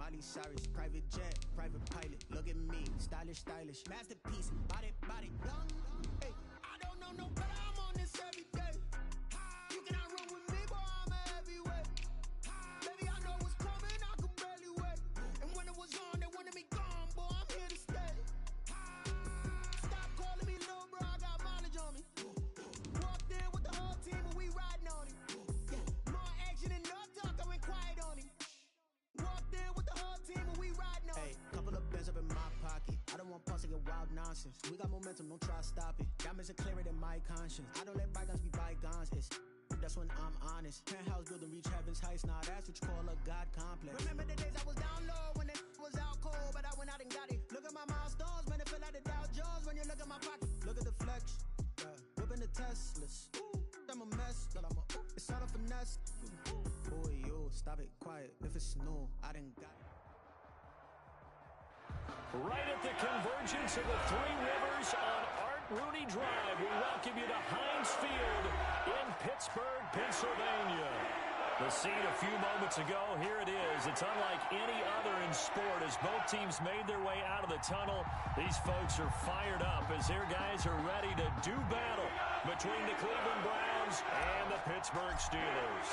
Miley Cyrus, private jet, private pilot. Look at me, stylish, stylish, masterpiece, body, body, young. Hey, I don't know no better. I'm on this every day. You cannot run with me, boy. I'm a heavyweight. Baby, I know what's coming. I could barely wait. And when it was on, they wanted me gone, boy. I'm here to stay. Stop calling me little bro. I got mileage on me. Walked in with the whole team and we riding on him. More action and no talk. I went quiet on him. Walked in with the whole team and we riding on him. Hey, couple of bands up in my pocket. I don't want pause to get wild nonsense. We got momentum, don't try to stop it. Diamonds are clearer than my conscience. I don't let bygones be bygones. That's when I'm honest. Penthouse building, reach heaven's heights. Nah, that's what you call a God complex. Remember the days I was down low when it was out cold, but I went out and got it. Look at my milestones, man, it feel like the Dow Jones when you look at my pocket. Look at the flex, whipping the Teslas. I'm a mess, but it's all a finesse. Boy, you stop it, quiet. If it's new, I done got it. Right at the convergence of the Three Rivers on Art Rooney Drive, we welcome you to Heinz Field in Pittsburgh, Pennsylvania. The scene a few moments ago, here it is. It's unlike any other in sport as both teams made their way out of the tunnel. These folks are fired up as their guys are ready to do battle between the Cleveland Browns and the Pittsburgh Steelers.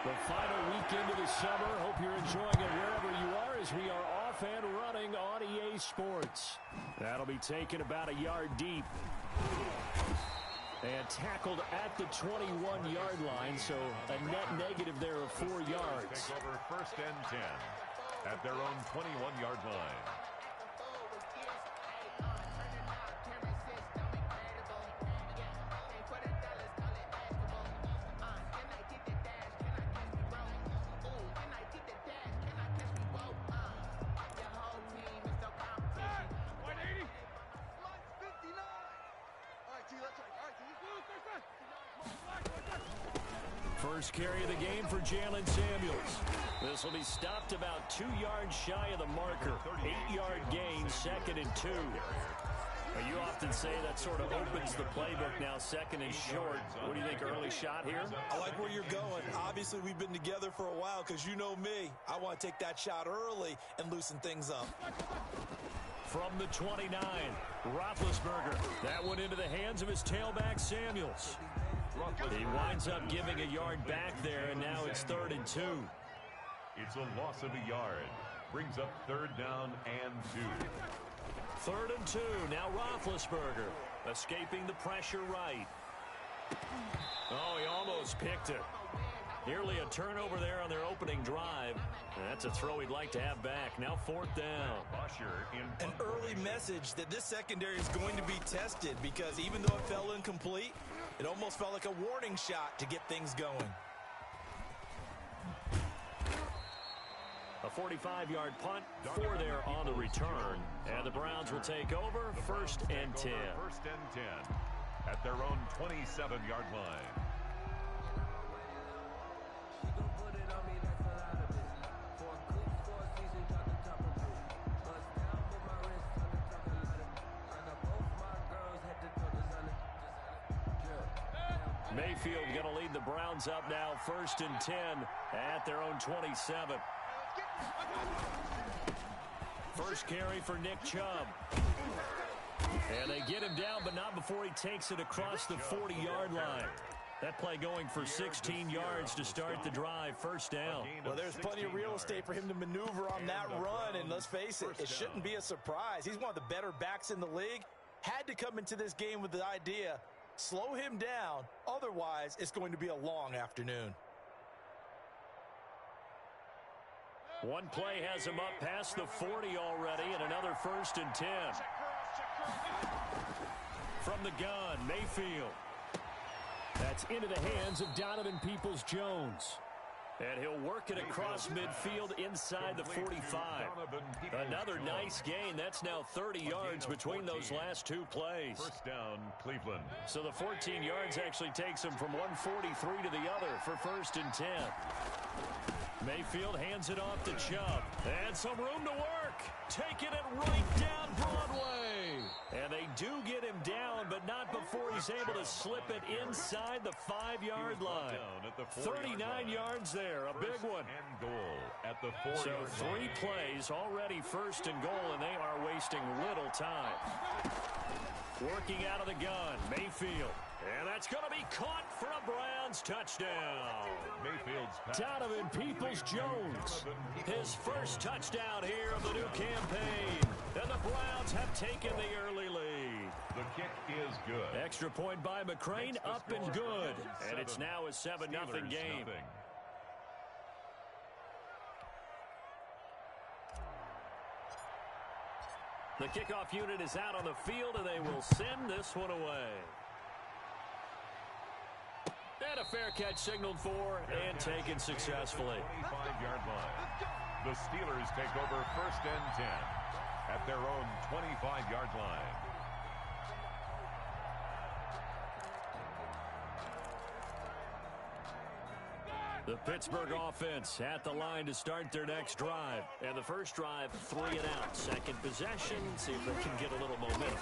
The final weekend of the summer. Hope you're enjoying it wherever you are as we are off and running on EA Sports. That'll be taken about a yard deep. And tackled at the 21-yard line, so a net negative there of 4 yards. Take over 1st and 10 at their own 21-yard line. First carry of the game for Jalen Samuels. This will be stopped about 2 yards shy of the marker. 8-yard gain, 2nd and 2. Now, you often say that sort of opens the playbook now, 2nd and short. What do you think, early shot here? I like where you're going. Obviously, we've been together for a while because you know me. I want to take that shot early and loosen things up. From the 29, Roethlisberger. That one into the hands of his tailback, Samuels. He winds up giving a yard back there, and now it's 3rd and 2. It's a loss of a yard. Brings up 3rd down and 2. 3rd and 2. Now Roethlisberger escaping the pressure right. Oh, he almost picked it. Nearly a turnover there on their opening drive. And that's a throw he'd like to have back. Now 4th down. An early message that this secondary is going to be tested because even though it fell incomplete, it almost felt like a warning shot to get things going. A 45-yard punt, 4 there on the return. And the Browns will take over 1st and 10. 1st and 10 at their own 27-yard line. Mayfield going to lead the Browns up now, 1st and 10 at their own 27. First carry for Nick Chubb. And they get him down, but not before he takes it across the 40-yard line. That play going for 16 yards to start the drive, 1st down. Well, there's plenty of real estate for him to maneuver on that run, and let's face it, it shouldn't be a surprise. He's one of the better backs in the league. Had to come into this game with the idea, slow him down, otherwise it's going to be a long afternoon. One play has him up past the 40 already, and another 1st and 10. From the gun, Mayfield. That's into the hands of Donovan Peoples-Jones. And he'll work it across midfield inside the 45. Another nice gain. That's now 30 yards between those last 2 plays. 1st down, Cleveland. So the 14 yards actually takes him from 143 to the other for 1st and 10. Mayfield hands it off to Chubb. And some room to work. Taking it right down Broadway. And they do get him down, but not before he's able to slip it inside the 5-yard line. 39 yards there, a big one. And goal at the 4-yard So line. 3 plays, already first and goal, and they are wasting little time. Working out of the gun, Mayfield. And that's going to be caught for a Browns touchdown. Mayfield's pass. Donovan Peoples-Jones, his first touchdown here of the new campaign. And the Browns have taken the early lead. The kick is good. Extra point by McCrane, up and good. And it's now a 7-0 game. The kickoff unit is out on the field, and they will send this one away. And a fair catch signaled for and taken successfully. 25-yard line. The Steelers take over first and 10 at their own 25-yard line. The Pittsburgh offense at the line to start their next drive. And the first drive, 3 and out. Second possession, see if they can get a little momentum.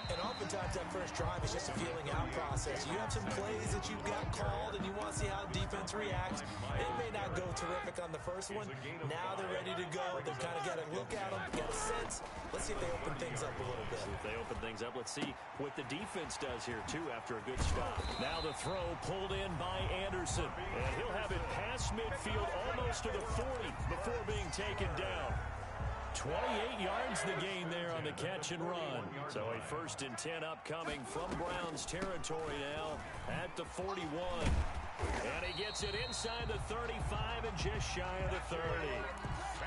And oftentimes that first drive is just a feeling out process. You have some plays that you've got called and you want to see how defense reacts. It may not go terrific on the first one. Now they're ready to go. They've kind of got to look at them, get a sense. Let's see if they open things up a little bit. See if they open things up. Let's see what the defense does here, too, after a good stop. Now the throw pulled in by Anderson. And he'll have it past midfield almost to the 40 before being taken down. 28 yards the gain there on the catch and run. So a first and 10 upcoming from Browns territory now at the 41. And he gets it inside the 35 and just shy of the 30.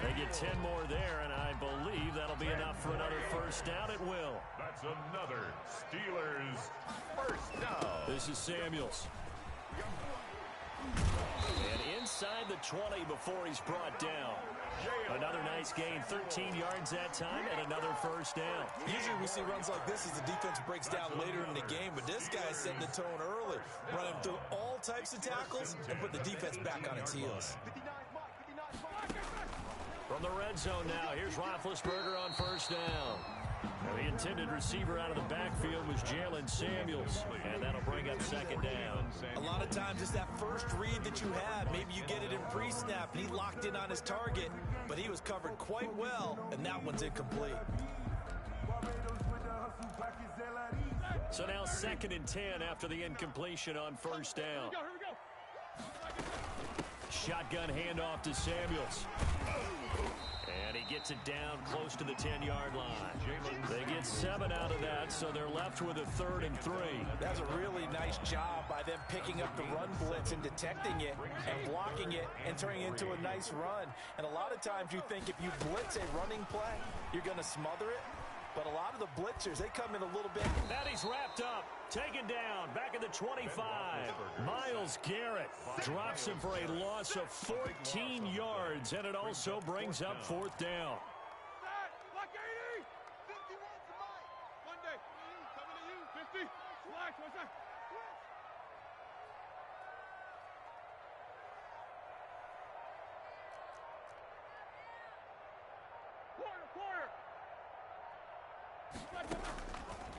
They get 10 more there, and I believe that'll be enough for another first down. It will. That's another Steelers first down. This is Samuels. And inside the 20 before he's brought down. Another nice gain, 13 yards that time, and another first down. Usually we see runs like this as the defense breaks down later in the game, but this guy's setting the tone early, running through all types of tackles and put the defense back on its heels. From the red zone now, here's Roethlisberger on first down. Now, the intended receiver out of the backfield was Jalen Samuels, and that'll bring up second down. A lot of times it's that first read that you have. Maybe you get it in pre-snap, and he locked in on his target, but he was covered quite well, and that one's incomplete. So now second and 10 after the incompletion on first down. Shotgun handoff to Samuels. And he gets it down close to the 10-yard line. They get 7 out of that, so they're left with a 3rd and 3. That's a really nice job by them picking up the run blitz and detecting it and blocking it and turning it into a nice run. And a lot of times you think if you blitz a running play, you're going to smother it. But a lot of the blitzers, they come in a little bit. And he's wrapped up, taken down, back at the 25. Myles Garrett drops him for a loss of 14 yards, and it also brings up 4th down.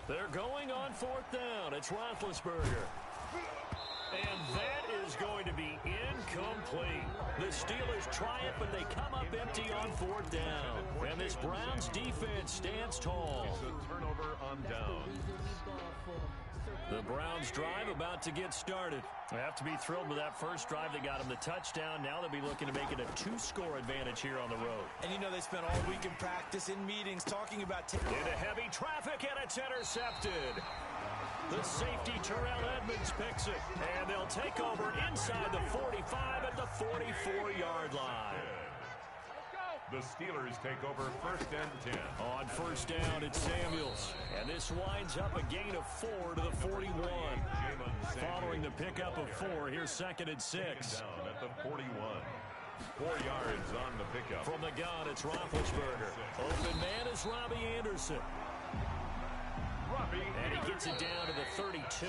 They're going on 4th down. It's Roethlisberger. And that is going to be incomplete. The Steelers try it, but they come up empty on 4th down. And this Browns defense stands tall. It's a turnover on downs. The Browns drive about to get started. They have to be thrilled with that first drive. They got them the touchdown. Now they'll be looking to make it a 2-score advantage here on the road. And you know they spent all week in practice, in meetings, talking about... Into heavy traffic, and it's intercepted. The safety, Terrell Edmonds, picks it. And they'll take over inside the 45 at the 44-yard line. The Steelers take over first and 10. On first down, it's Samuels. And this winds up a gain of 4 to the 41. Following the pickup of 4, here's 2nd and 6. Down at the 41. 4 yards on the pickup. From the gun, it's Roethlisberger. Open man is Robbie Anderson. And he gets it down to the 32.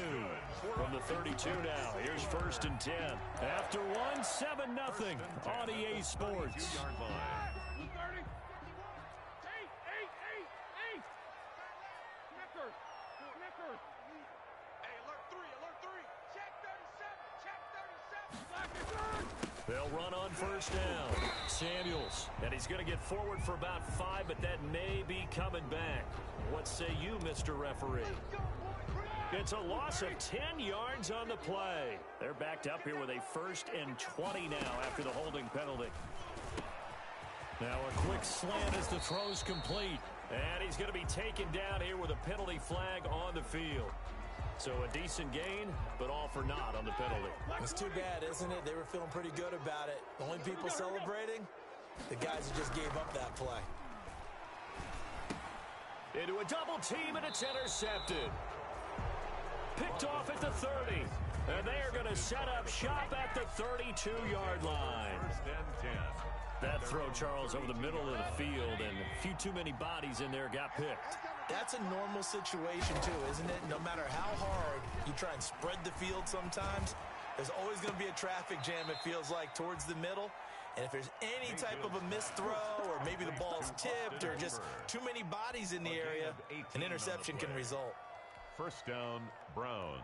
From the 32 now, here's 1st and 10. After one, 7-0 on EA Sports. They'll run on 1st down. Samuels, and he's going to get forward for about 5, but that may be coming back. What say you, Mr. Referee? It's a loss of 10 yards on the play. They're backed up here with a 1st and 20 now after the holding penalty. Now a quick slant as the throw's complete. And he's going to be taken down here with a penalty flag on the field. So a decent gain, but all for naught on the penalty. It's too bad, isn't it? They were feeling pretty good about it. The only people celebrating, the guys who just gave up that play. Into a double team, and it's intercepted. Picked off at the 30. And they are going to set up shop at the 32-yard line. 1st and 10. That throw, Charles, over the middle of the field, and a few too many bodies in there got picked. That's a normal situation, too, isn't it? No matter how hard you try and spread the field sometimes, there's always going to be a traffic jam, it feels like, towards the middle. And if there's any type of a missed throw, or maybe the ball's tipped, or just too many bodies in the area, an interception can result. 1st down, Browns.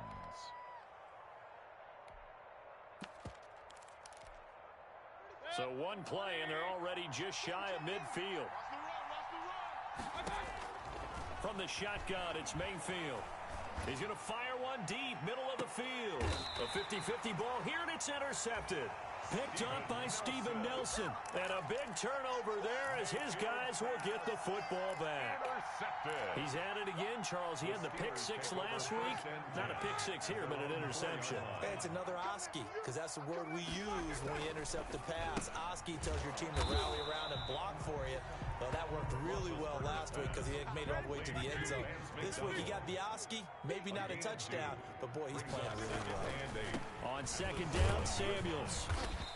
So one play, and they're already just shy of midfield. From the shotgun, it's Mayfield. He's going to fire one deep, middle of the field. A 50-50 ball here, and it's intercepted. Picked up by Steven Nelson. And a big turnover there as his guys will get the football back. He's at it again, Charles. He had the pick 6 last week. Not a pick 6 here, but an interception. It's another Oski, because that's the word we use when we intercept a pass. Oski tells your team to rally around and block for you. Well, that worked really well last week because he made it all the way to the end zone. This week he got the Oski, maybe not a touchdown, but boy, he's playing really well. On 2nd down, Samuels.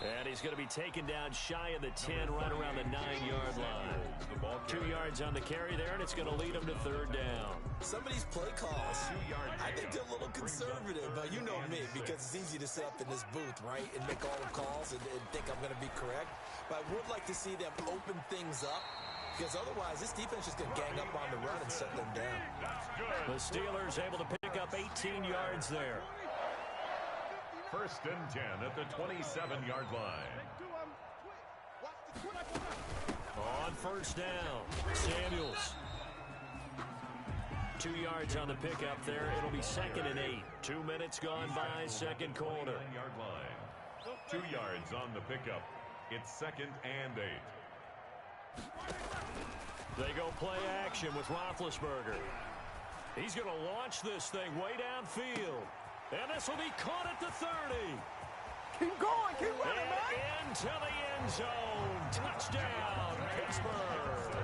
And he's going to be taken down shy of the 10, right around the 9-yard line. 2 yards on the carry there, and it's going to lead him to 3rd down. Some of these play calls, I think they're a little conservative, but you know me, because it's easy to sit up in this booth, right, and make all the calls and think I'm going to be correct. But I would like to see them open things up, because otherwise this defense is going to gang up on the run and set them down. The Steelers able to pick up 18 yards there. 1st and 10 at the 27-yard line. On 1st down, Samuels. 2 yards on the pickup there. It'll be 2nd and 8. 2 minutes gone by, 2nd quarter. 9-yard line. 2 yards on the pickup. It's 2nd and 8. They go play action with Roethlisberger. He's going to launch this thing way downfield. And this will be caught at the 30. Keep going, keep running, man. Into the end zone. Touchdown, Pittsburgh.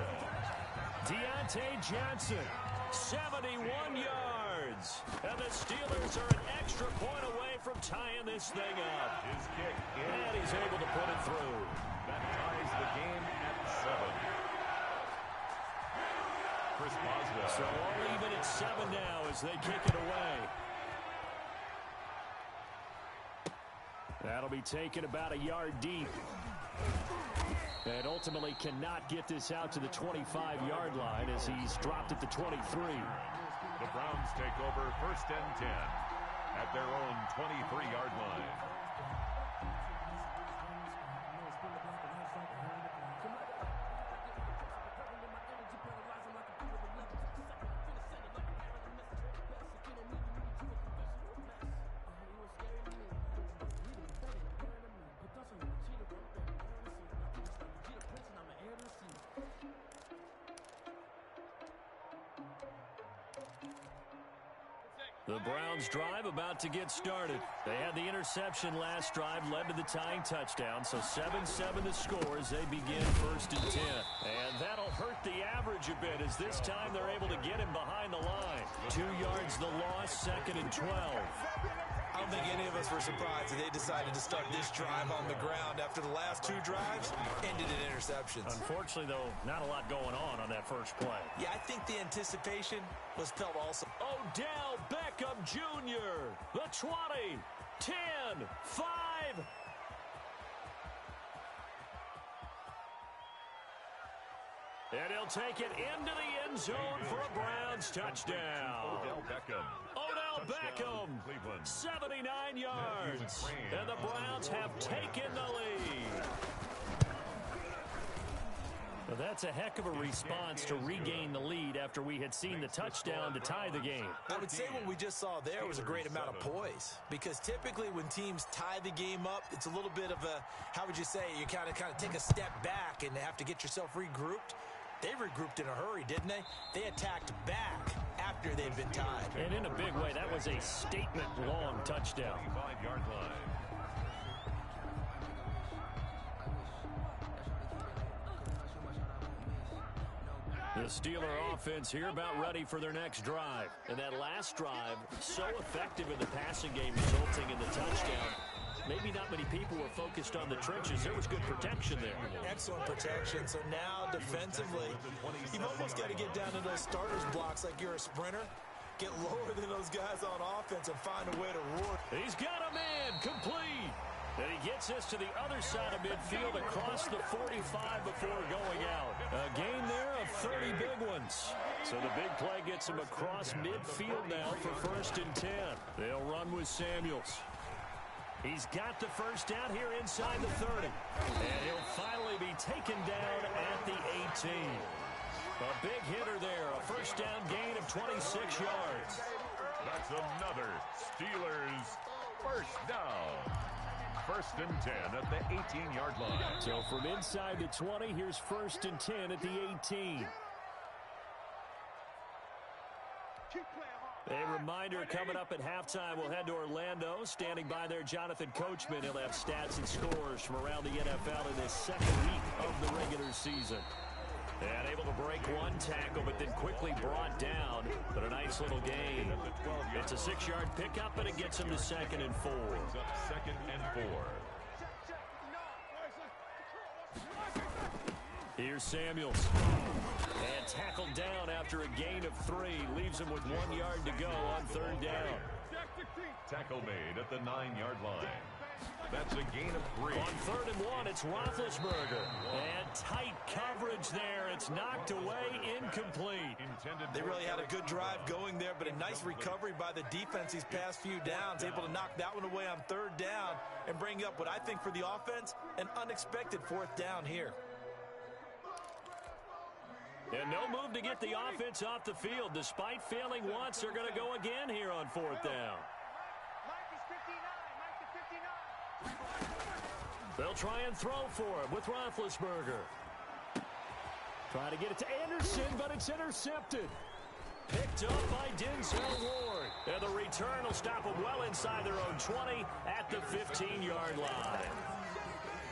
Deontay Johnson, 71 yards. And the Steelers are an extra point away from tying this thing up. His kick is, And he's able to put it through. That ties the game at 7. Chris Boswell. So all even at 7 now as they kick it away. That'll be taken about a yard deep. And ultimately cannot get this out to the 25-yard line as he's dropped at the 23. The Browns take over 1st and 10 at their own 23-yard line. The Browns drive about to get started. They had the interception last drive, led to the tying touchdown. So 7-7 the score as they begin 1st and 10. And that'll hurt the average a bit as this time they're able to get him behind the line. 2 yards the loss, 2nd and 12. I don't think any of us were surprised that they decided to start this drive on the ground after the last 2 drives ended in interceptions. Unfortunately, though, not a lot going on that first play. Yeah, I think the anticipation was felt also. Odell Beckham Jr., the 20, 10, 5. And he'll take it into the end zone for a Browns touchdown. Odell Beckham, 79 yards. And the Browns have taken the lead. Well, that's a heck of a response to regain the lead after we had seen the touchdown to tie the game. I would say what we just saw there was a great amount of poise, because typically when teams tie the game up, it's a little bit of a, how would you say, you kind of take a step back and have to get yourself regrouped. They regrouped in a hurry, didn't they? They attacked back after they'd been tied. And in a big way, that was a statement-long touchdown. 25-yard line. The Steeler offense here about ready for their next drive. And that last drive, so effective in the passing game, resulting in the touchdown. Maybe not many people were focused on the trenches. There was good protection there. Excellent protection. So now defensively, you've almost got to get down to those starters blocks like you're a sprinter. Get lower than those guys on offense and find a way to roar. He's got a man complete. And he gets us to the other side of midfield across the 45 before going out. A gain there of 30 big ones. So the big play gets him across midfield now for 1st and 10. They'll run with Samuels. He's got the first down here inside the 30. And he'll finally be taken down at the 18. A big hitter there. A first down gain of 26 yards. That's another Steelers first down. 1st and 10 at the 18-yard line. So from inside the 20, here's 1st and 10 at the 18. A reminder coming up at halftime, we'll head to Orlando. Standing by there, Jonathan Coachman. He'll have stats and scores from around the NFL in this second week of the regular season. And able to break one tackle, but then quickly brought down. But a nice little gain. It's a 6-yard pickup, and it gets him to 2nd and 4. 2nd and 4. Here's Samuels. And tackled down after a gain of 3. Leaves him with 1 yard to go on 3rd down. Tackle made at the 9-yard line. That's a gain of 3. On 3rd and 1, it's Roethlisberger. And tight coverage there. It's knocked away, incomplete. They really had a good drive going there, but a nice recovery by the defense these past few downs. Able to knock that one away on 3rd down and bring up what I think for the offense, an unexpected 4th down here. And no move to get the offense off the field. Despite failing once, they're going to go again here on 4th down. They'll try and throw for him with Roethlisberger. Trying to get it to Anderson, but it's intercepted. Picked up by Denzel Ward. And the return will stop them well inside their own 20 at the 15-yard line.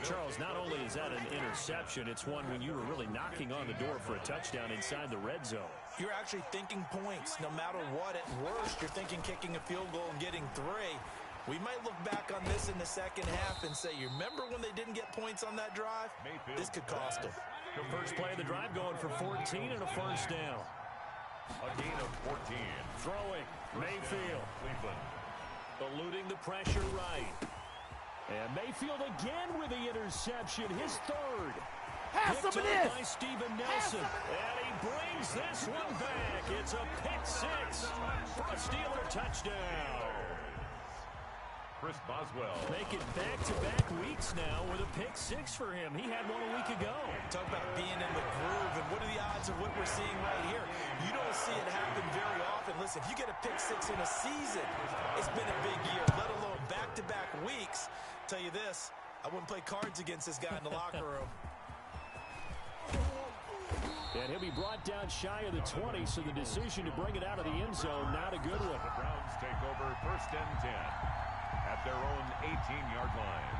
Charles, not only is that an interception, it's one when you were really knocking on the door for a touchdown inside the red zone. You're actually thinking points. No matter what, at worst, you're thinking kicking a field goal and getting 3. We might look back on this in the second half and say, you remember when they didn't get points on that drive? This could cost them. The first play of the drive going for 14 and a first down. A gain of 14. Throwing, Mayfield. Cleveland. Eluding the pressure right. And Mayfield again with the interception, his 3rd. Picked up by Steven Nelson. And he brings this one back. It's a pick 6 for a Steeler touchdown. Chris Boswell. Make it back-to-back weeks now with a pick 6 for him. He had one a week ago. Talk about being in the groove, and what are the odds of what we're seeing right here? You don't see it happen very often. Listen, if you get a pick 6 in a season, it's been a big year, let alone back-to-back weeks. Tell you this, I wouldn't play cards against this guy in the locker room. And he'll be brought down shy of the 20, so the decision to bring it out of the end zone, not a good one. The Browns take over 1st and 10 at their own 18-yard line.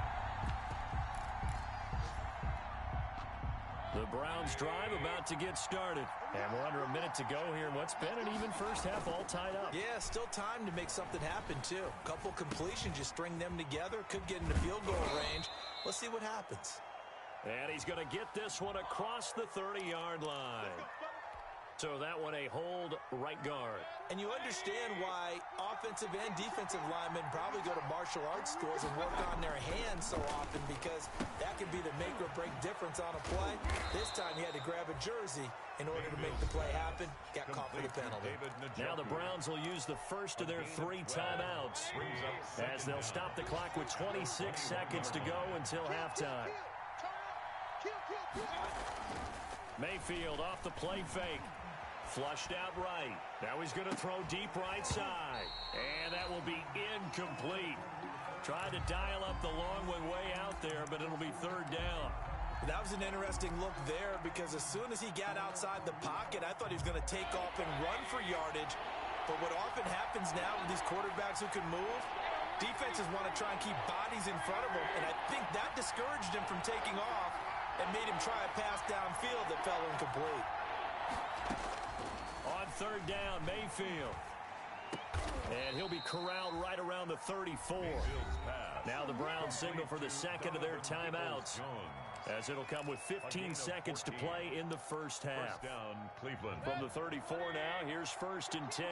The Browns drive about to get started. And we're under a minute to go here in what's been an even first half, all tied up. Yeah, still time to make something happen, too. A couple completions, just string them together. Could get into field goal range. Let's see what happens. And he's going to get this one across the 30-yard line. So that one a hold right guard. And you understand why offensive and defensive linemen probably go to martial arts schools and work on their hands so often, because that can be the make or break difference on a play. This time he had to grab a jersey in order to make the play happen. Got caught for the penalty. Now the Browns will use the first of their 3 timeouts as they'll stop the clock with 26 seconds to go until halftime. Mayfield off the play fake. Flushed out right. Now he's going to throw deep right side. And that will be incomplete. Tried to dial up the long one way out there, but it'll be 3rd down. That was an interesting look there, because as soon as he got outside the pocket, I thought he was going to take off and run for yardage. But what often happens now with these quarterbacks who can move, defenses want to try and keep bodies in front of them. And I think that discouraged him from taking off and made him try a pass downfield that fell incomplete. On 3rd down, Mayfield. And he'll be corralled right around the 34. Now the Browns signal for the second of their timeouts, as it'll come with 15 seconds to play in the first half. First down, Cleveland. From the 34 now, here's 1st and 10.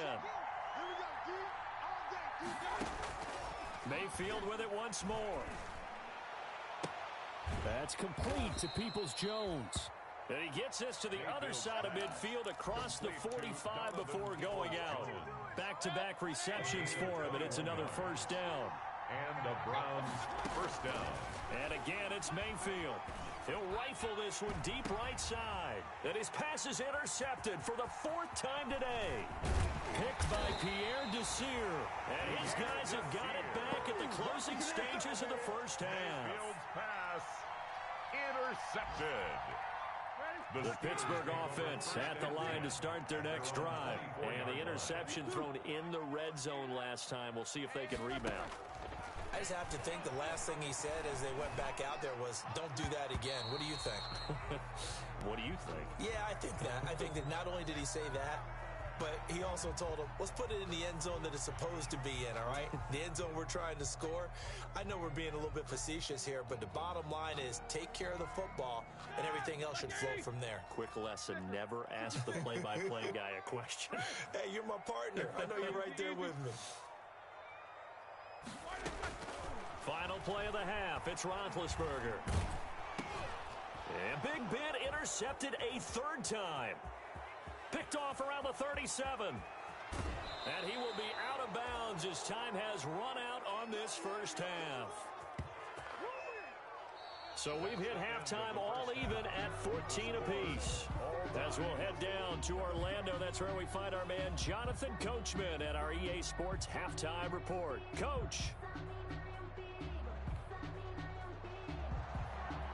Mayfield with it once more. That's complete to Peoples-Jones. And he gets this to the other side of midfield across the 45 before going out. Back-to-back receptions for him, and it's another 1st down. And the Browns' 1st down. And again, it's Mayfield. He'll rifle this one deep right side. And his pass is intercepted for the 4th time today. Picked by Pierre Desir. And his guys have got it back at the closing stages of the first half. Mayfield's pass intercepted. The Pittsburgh offense at the line to start their next drive. And the interception thrown in the red zone last time. We'll see if they can rebound. I just have to think the last thing he said as they went back out there was, "Don't do that again." What do you think? What do you think? Yeah, I think that. I think that not only did he say that, but he also told him, let's put it in the end zone that it's supposed to be in, all right? The end zone we're trying to score. I know we're being a little bit facetious here, but the bottom line is take care of the football, and everything else should flow from there. Quick lesson, never ask the play-by-play guy a question. Hey, you're my partner. I know you're right there with me. Final play of the half. It's Roethlisberger. And Big Ben intercepted a 3rd time. Picked off around the 37. And he will be out of bounds as time has run out on this first half. So we've hit halftime all even at 14 apiece. As we'll head down to Orlando, that's where we find our man Jonathan Coachman at our EA Sports Halftime Report. Coach.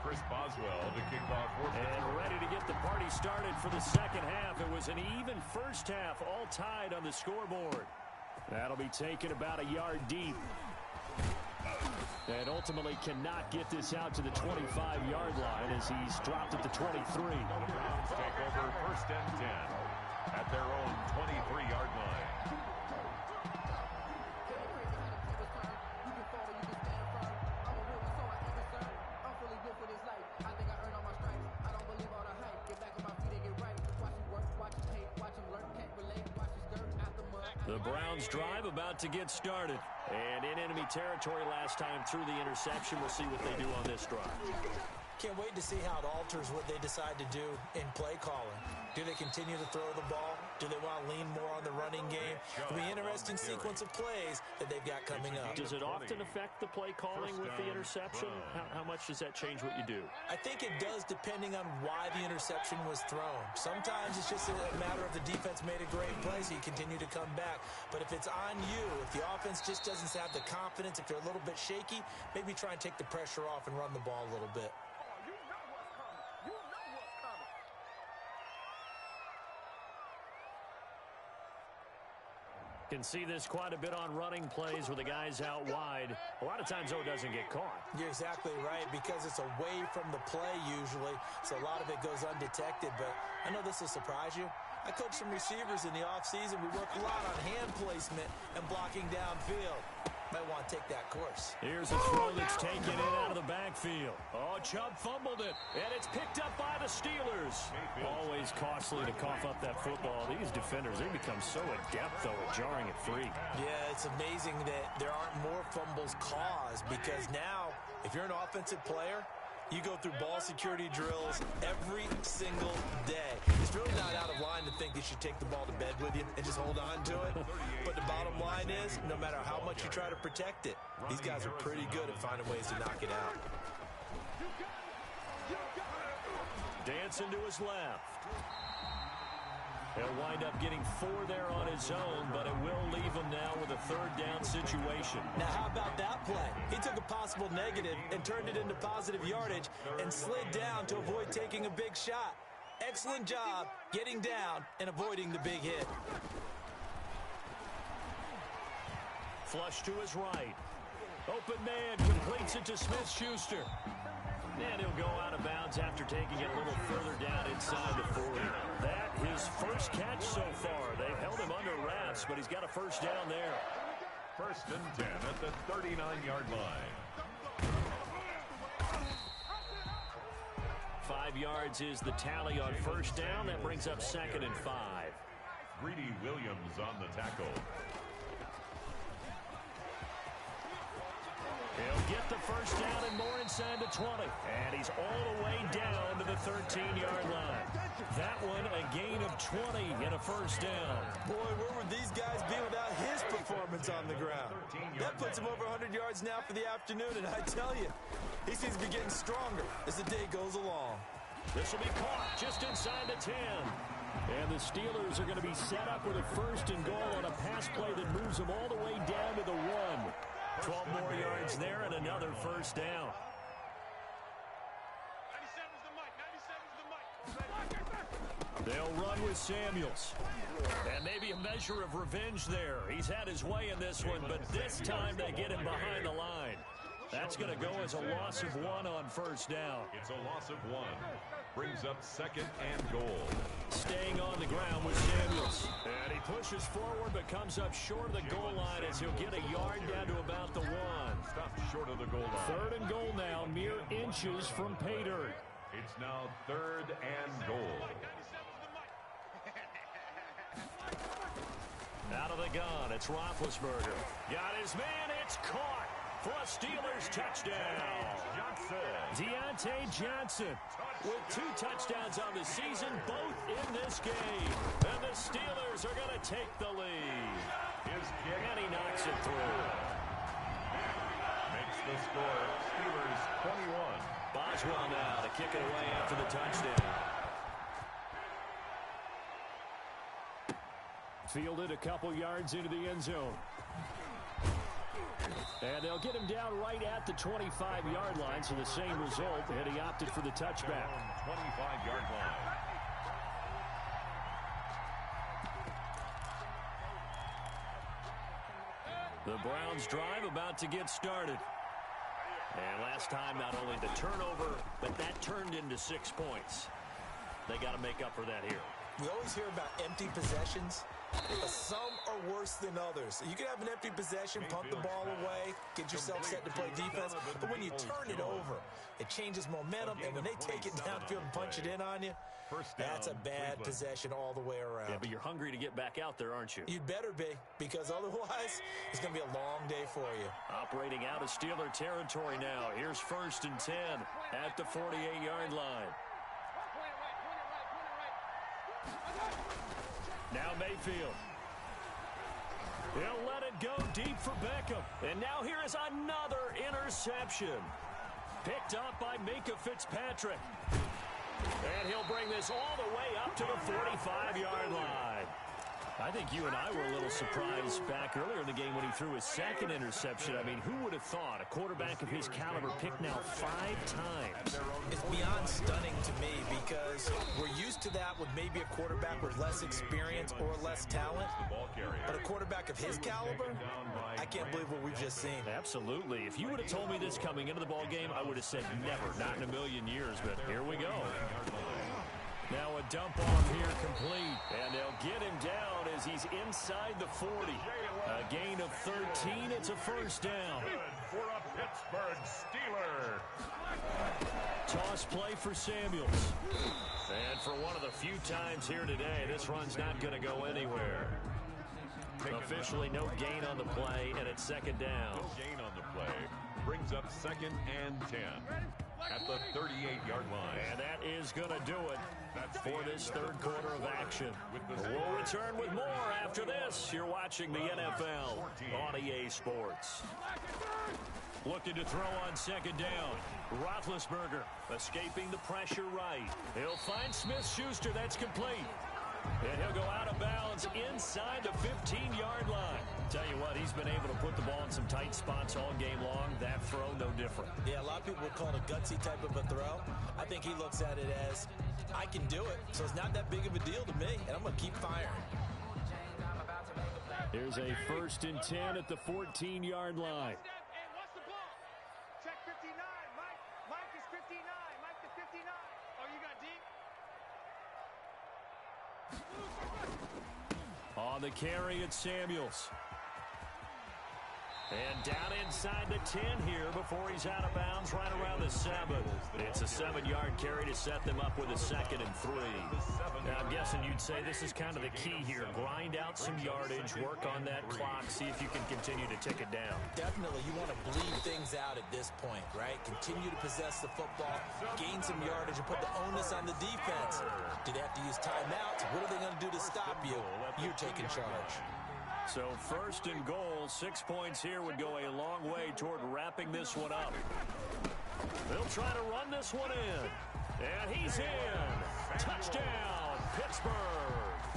Chris Boswell to kick off. And ready to get the party started for the second half. It was an even first half, all tied on the scoreboard. That'll be taken about a yard deep. And ultimately cannot get this out to the 25-yard line as he's dropped at the 23. The Browns take over 1st and 10 at their own 23-yard line. The Browns drive about to get started. And in enemy territory last time through the interception. We'll see what they do on this drive. Can't wait to see how it alters what they decide to do in play calling. Do they continue to throw the ball? Do they want to lean more on the running game? It'll be an interesting sequence of plays that they've got coming up. Does it often affect the play calling with the interception? How much does that change what you do? I think it does, depending on why the interception was thrown. Sometimes it's just a matter of the defense made a great play, so you continue to come back. But if it's on you, if the offense just doesn't have the confidence, if they're a little bit shaky, maybe try and take the pressure off and run the ball a little bit. Can see this quite a bit on running plays where the guy's out wide. A lot of times, though, it doesn't get caught. You're exactly right, because it's away from the play usually, so a lot of it goes undetected. But I know this will surprise you. I coach some receivers in the offseason. We work a lot on hand placement and blocking downfield. Might want to take that course. Here's a throw that's taken in out of the backfield. Oh, Chubb fumbled it, and it's picked up by the Steelers. Always costly to cough up that football. These defenders, they become so adept, though, at jarring it free. Yeah, it's amazing that there aren't more fumbles caused, because now, if you're an offensive player, you go through ball security drills every single day. It's really not out of line to think you should take the ball to bed with you and just hold on to it. But the bottom line is, no matter how much you try to protect it, these guys are pretty good at finding ways to knock it out. Dancing to his left. He'll wind up getting 4 there on his own, but it will leave him now with a third down situation. Now, how about that play? He took a possible negative and turned it into positive yardage and slid down to avoid taking a big shot. Excellent job getting down and avoiding the big hit. Flush to his right. Open man completes it to Smith-Schuster. And he'll go out of bounds after taking it a little further down inside the 40. That his first catch so far. They've held him under wraps, but he's got a first down there. 1st and 10 at the 39-yard line. 5 yards is the tally on first down. That brings up 2nd and 5. Greedy Williams on the tackle. He'll get the first down and more inside the 20. And he's all the way down to the 13-yard line. That one, a gain of 20 and a first down. Boy, where would these guys be without his performance on the ground? That puts him over 100 yards now for the afternoon, and I tell you, he seems to be getting stronger as the day goes along. This will be caught just inside the 10. And the Steelers are going to be set up with a 1st and goal on a pass play that moves them all the way down to the 1. 12 more yards there and another first down. They'll run with Samuels. And maybe a measure of revenge there. He's had his way in this one, but this time they get him behind the line. That's going to go as a loss of 1 on first down. It's a loss of 1. Brings up 2nd and goal. Staying on the ground with Samuels. And he pushes forward but comes up short of the goal line as he'll get a yard down to about the 1. Stopped short of the goal line. 3rd and goal now, mere inches from pay dirt. It's now 3rd and goal. Out of the gun, it's Roethlisberger. Got his man, it's caught for a Steelers touchdown. Deontay Johnson with 2 touchdowns on the season, both in this game. And the Steelers are going to take the lead. His kick. And he knocks it through. Makes the score Steelers 21. Boswell now to kick it away after the touchdown. Fielded a couple yards into the end zone. And they'll get him down right at the 25-yard line, so the same result, and he opted for the touchback. 25-yard line. The Browns drive about to get started. And last time, not only the turnover, but that turned into 6 points. They got to make up for that here. We always hear about empty possessions. Some are worse than others. You can have an empty possession, punt the ball away, get yourself set to play defense, but when you turn it over, it changes momentum, and when they take it downfield and punch it in on you, that's a bad possession all the way around. Yeah, but you're hungry to get back out there, aren't you? You'd better be, because otherwise, it's going to be a long day for you. Operating out of Steeler territory now. Here's 1st and 10 at the 48-yard line. Now Mayfield. He'll let it go deep for Beckham. And now here is another interception. Picked up by Minkah Fitzpatrick. And he'll bring this all the way up to the 45-yard line. I think you and I were a little surprised back earlier in the game when he threw his 2nd interception. I mean, who would have thought a quarterback of his caliber picked now 5 times? It's beyond stunning to me because we're used to to that with maybe a quarterback with less experience or less talent. But a quarterback of his caliber, I can't believe what we've just seen. Absolutely. If you would have told me this coming into the ball game, I would have said never, not in a million years. But here we go. Now a dump off here complete. And they'll get him down as he's inside the 40. A gain of 13. It's a first down. For a Pittsburgh Steeler. Toss play for Samuels. And for one of the few times here today, this run's not going to go anywhere. Officially no gain on the play, and it's second down. No gain on the play. Brings up 2nd and 10 at the 38-yard line. And that is going to do it for this third quarter of action. We'll return with more after this. You're watching the NFL on EA Sports. Looking to throw on second down. Roethlisberger escaping the pressure right. He'll find Smith-Schuster. That's complete. And he'll go out of bounds inside the 15-yard line. Tell you what, he's been able to put the ball in some tight spots all game long. That throw, no different. Yeah, a lot of people would call it a gutsy type of a throw. I think he looks at it as, I can do it, so it's not that big of a deal to me, and I'm going to keep firing. Here's a 1st and 10 at the 14-yard line. On the carry, it's Samuels. And down inside the 10 here before he's out of bounds right around the 7. It's a 7-yard carry to set them up with a 2nd and 3. Now, I'm guessing you'd say this is kind of the key here. Grind out some yardage, work on that clock, see if you can continue to tick it down. Definitely, you want to bleed things out at this point, right? Continue to possess the football, gain some yardage, and put the onus on the defense. Do they have to use timeouts? What are they going to do to stop you? You're taking charge. So 1st and goal, 6 points here would go a long way toward wrapping this one up. They'll try to run this one in. And he's in. Touchdown, Pittsburgh.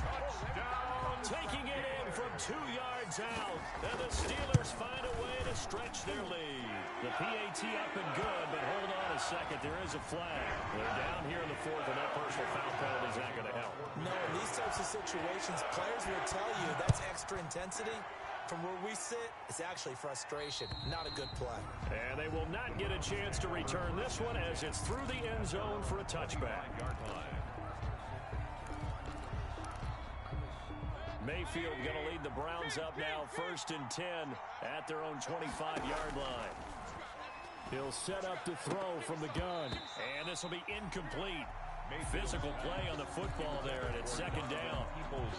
Touchdown. Taking it in from 2 yards out. And the Steelers find a way to stretch their lead. The PAT up and good, but hold on a second. There is a flag. They're down here in the 4th, and that personal foul penalty is not going to help. No, in these types of situations, players will tell you that's extra intensity. From where we sit, it's actually frustration. Not a good play. And they will not get a chance to return this one as it's through the end zone for a touchback. Mayfield going to lead the Browns up now, 1st and 10 at their own 25-yard line. He'll set up to throw from the gun. And this will be incomplete. Physical play on the football there, and it's 2nd down.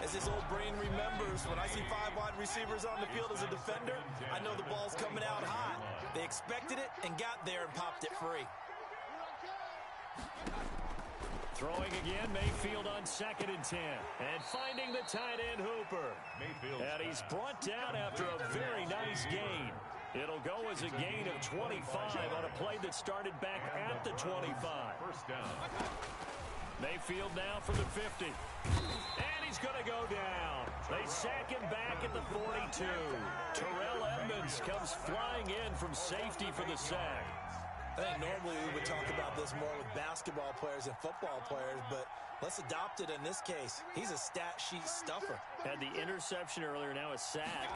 As his old brain remembers, when I see 5 wide receivers on the field as a defender, I know the ball's coming out hot. They expected it and got there and popped it free. Throwing again, Mayfield on 2nd and 10. And finding the tight end Hooper. And he's brought down after a very nice gain. It'll go as a gain of 25 on a play that started back at the 25. First down. Mayfield now for the 50. And he's going to go down. They sack him back at the 42. Terrell Edmunds comes flying in from safety for the sack. I think normally we would talk about this more with basketball players and football players, but let's adopt it in this case. He's a stat sheet stuffer. Had the interception earlier, now a sack.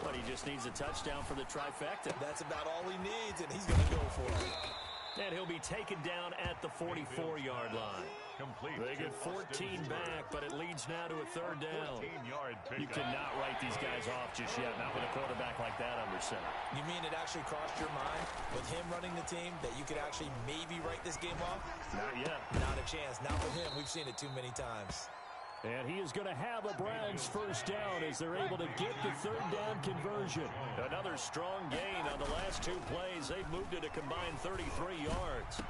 But he just needs a touchdown for the trifecta. That's about all he needs, and he's going to go for it. And he'll be taken down at the 44-yard line. Complete. They get 14 back, but it leads now to a 3rd down. You cannot write these guys off just yet, not with a quarterback like that under center. You mean it actually crossed your mind with him running the team that you could actually maybe write this game off? Not yet. Not a chance. Not with him. We've seen it too many times. And he is going to have a Browns 1st down as they're able to get the 3rd down conversion. Another strong gain on the last 2 plays. They've moved it a combined 33 yards.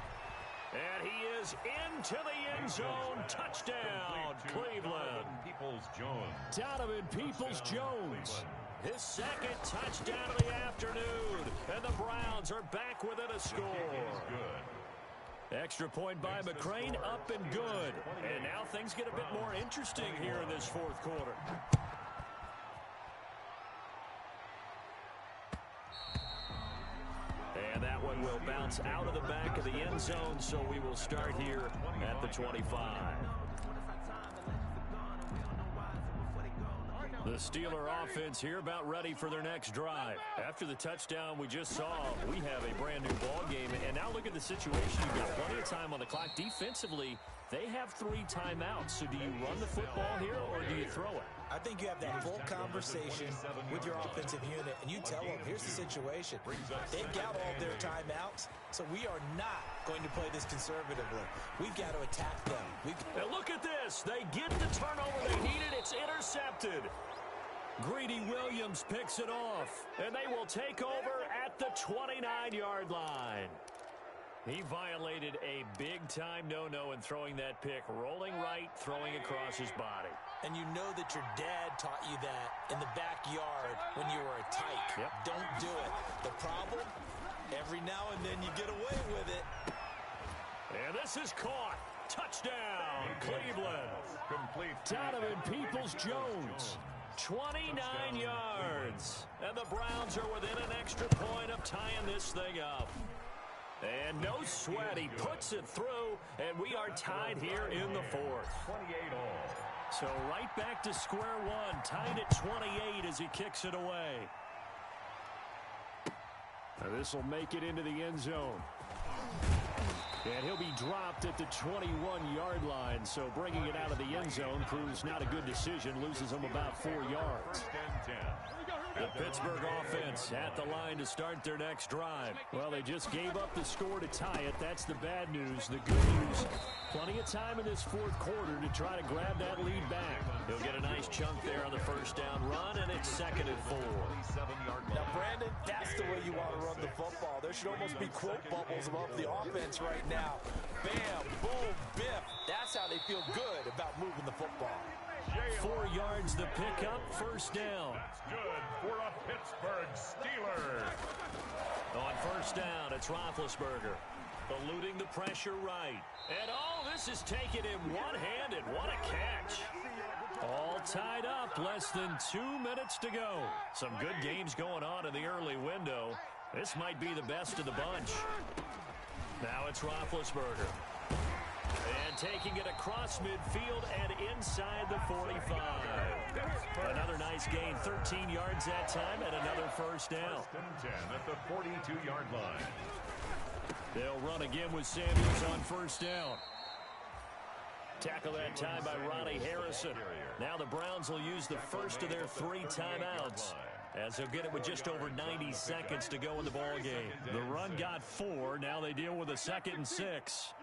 And he is into the end zone. Touchdown, Cleveland. Donovan Peoples-Jones. His 2nd touchdown of the afternoon. And the Browns are back within a score. Extra point by McCrane, up and good. And now things get a bit more interesting here in this 4th quarter. And that one will bounce out of the back of the end zone, so we will start here at the 25. The Steeler offense here about ready for their next drive. After the touchdown we just saw, we have a brand new ball game. And now look at the situation. You've got plenty of time on the clock. Defensively, they have 3 timeouts. So do you run the football here or do you throw it? I think you have that full conversation with your offensive unit, and you tell them, here's the situation. They've got all their timeouts, so we are not going to play this conservatively. We've got to attack them. And look at this. They get the turnover they needed. It's intercepted. Greedy Williams picks it off, and they will take over at the 29-yard line. He violated a big-time no-no in throwing that pick, rolling right, throwing across his body. And you know that your dad taught you that in the backyard when you were a tyke. Yep. Don't do it. The problem, every now and then you get away with it. And this is caught. Touchdown, Cleveland. Complete. Donovan Peoples-Jones, 29 yards. And the Browns are within an extra point of tying this thing up. And no sweat, he puts it through, and we are tied here in the 4th. 28 all. So right back to square one, tied at 28 as he kicks it away. This will make it into the end zone. And he'll be dropped at the 21-yard line, so bringing it out of the end zone proves not a good decision, loses him about 4 yards. First and 10. The Pittsburgh offense at the line to start their next drive. Well, they just gave up the score to tie it. That's the bad news. The good news, plenty of time in this 4th quarter to try to grab that lead back. He'll get a nice chunk there on the first down run, and it's 2nd and 4. Now, Brandon, that's the way you want to run the football. There should almost be quote bubbles above the offense right now. Bam, boom, biff. That's how they feel good about moving the football. 4 yards the pickup, first down. That's good for a Pittsburgh Steeler. On first down, it's Roethlisberger. Eluding the pressure right. And this is taken in one-handed. What a catch. All tied up, less than 2 minutes to go. Some good games going on in the early window. This might be the best of the bunch. Now it's Roethlisberger. And taking it across midfield and inside the 45. Another nice gain, 13 yards that time, and another first down. First and 10 at the 42-yard line. They'll run again with Samuels on first down. Tackle that time by Ronnie Harrison. Now the Browns will use the first of their 3 timeouts, as they'll get it with just over 90 seconds to go in the ball game. The run got 4. Now they deal with a 2nd and 6.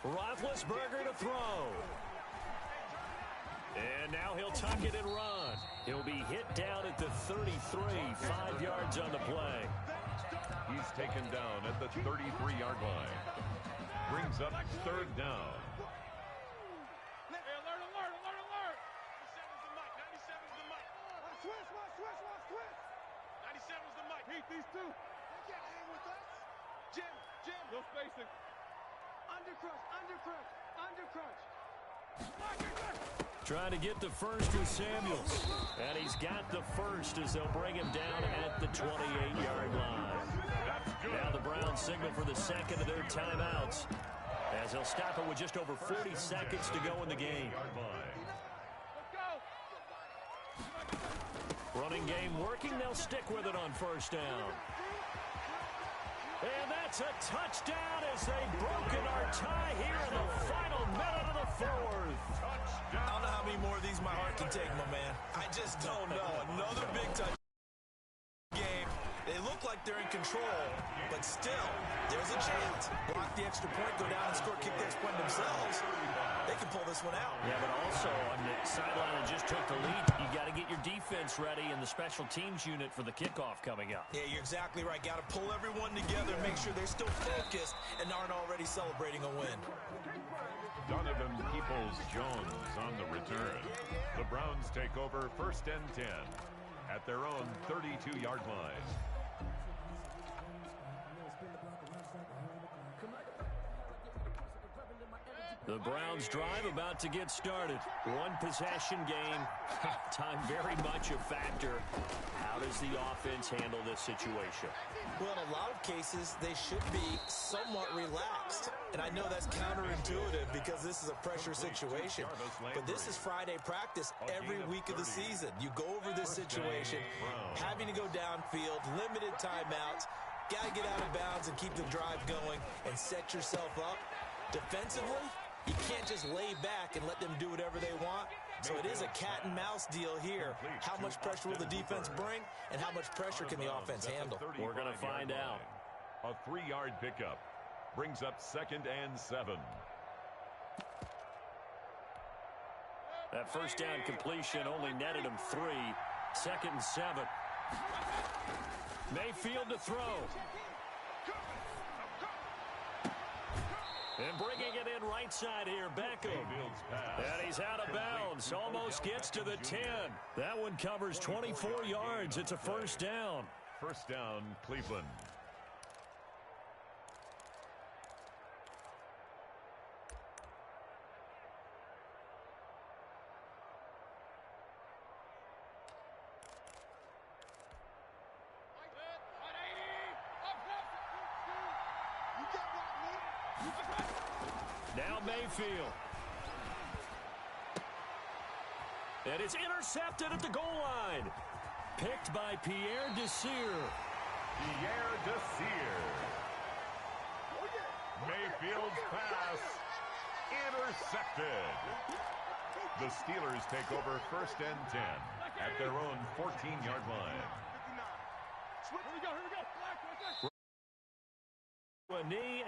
Roethlisberger to throw. And now he'll tuck it and run. He'll be hit down at the 33, 5 yards on the play. He's taken down at the 33-yard line. Brings up 3rd down. Hey, alert, alert, alert, alert. 97's the mic, 97's the mic. Switch. 97's the mic. Heat, these two. They can't hang with us. Jim. No spacing. Undercrunch. Trying to get the first with Samuels. And he's got the first as they'll bring him down at the 28-yard line. Now the Browns signal for the 2nd of their timeouts, as they'll stop it with just over 40 seconds to go in the game. Running game working. They'll stick with it on first down. And that's a touchdown as they've broken our tie here in the final minute of the 4th. I don't know how many more of these my heart can take, my man. I just don't know. Another big touch game. They look like they're in control, but still, there's a chance. Block the extra point, go down and score, kick the extra point themselves. They can pull this one out. Yeah, but also on the sideline that just took the lead, you got to get your defense ready and the special teams unit for the kickoff coming up. Yeah, you're exactly right. Got to pull everyone together, make sure they're still focused and aren't already celebrating a win. Donovan Peoples-Jones on the return. The Browns take over 1st and 10 at their own 32-yard line. The Browns drive about to get started. One possession game. Time very much a factor. How does the offense handle this situation? Well, in a lot of cases, they should be somewhat relaxed. And I know that's counterintuitive because this is a pressure situation. But this is Friday practice every week of the season. You go over this situation, having to go downfield, limited timeouts, got to get out of bounds and keep the drive going and set yourself up. Defensively, you can't just lay back and let them do whatever they want. So it is a cat and mouse deal here. How much pressure will the defense bring, and how much pressure can the offense handle? We're going to find out. A 3-yard pickup brings up 2nd and 7. That first down completion only netted him 3. 2nd and 7. Mayfield to throw. And bringing it in right side here, Beckham. And he's out of bounds. Almost gets to the 10. That one covers 24 yards. It's a first down. First down, Cleveland. Now Mayfield. And it's intercepted at the goal line. Picked by Pierre Desir. Pierre Desir. Mayfield's pass intercepted. The Steelers take over 1st and 10 at their own 14-yard line. A knee